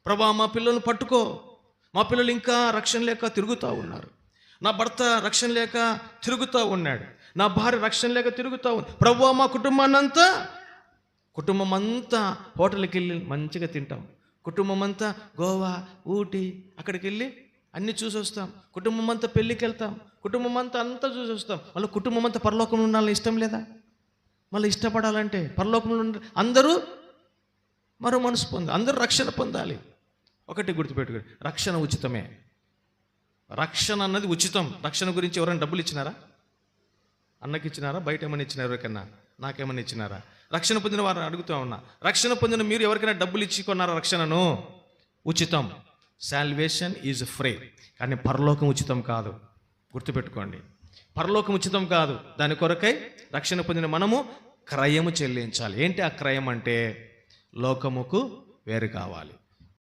ప్రభా మా పిల్లల్ని పట్టుకో, మా పిల్లలు ఇంకా రక్షణ లేక తిరుగుతూ ఉన్నారు, నా భర్త రక్షణ లేక తిరుగుతూ ఉన్నాడు, నా భార్య రక్షణ లేక తిరుగుతూ ఉంది. ప్రభువా మా కుటుంబం అంతా హోటల్కి వెళ్ళి మంచిగా తింటాం, కుటుంబం అంతా గోవా, ఊటీ అక్కడికి వెళ్ళి అన్నీ చూసి వస్తాం, కుటుంబం అంతా పెళ్ళికి వెళ్తాం, కుటుంబం అంతా చూసి వస్తాం. మళ్ళీ కుటుంబం అంతా పరలోకంలో ఉండాలని ఇష్టం లేదా? మళ్ళీ ఇష్టపడాలంటే పరలోకంలో అందరూ మరో మనసు పొందాలి, అందరూ రక్షణ పొందాలి. ఒకటి గుర్తుపెట్టుకోండి, రక్షణ ఉచితమే. రక్షణ అన్నది ఉచితం. రక్షణ గురించి ఎవరైనా డబ్బులు ఇచ్చినారా? అన్నకి ఇచ్చినారా? బయట ఏమైనా ఇచ్చినారా? ఎవరికన్నా నాకేమైనా ఇచ్చినారా? రక్షణ పొందిన వారిని అడుగుతూ ఉన్నా, రక్షణ పొందిన మీరు ఎవరికైనా డబ్బులు ఇచ్చి కొన్నారా? రక్షణను ఉచితం. Salvation is free. కానీ పరలోకం ఉచితం కాదు, గుర్తుపెట్టుకోండి. పరలోకం ఉచితం కాదు. దాని కొరకై రక్షణ పొందిన మనము క్రయము చెల్లించాలి. ఏంటి ఆ క్రయం అంటే? లోకముకు వేరు కావాలి.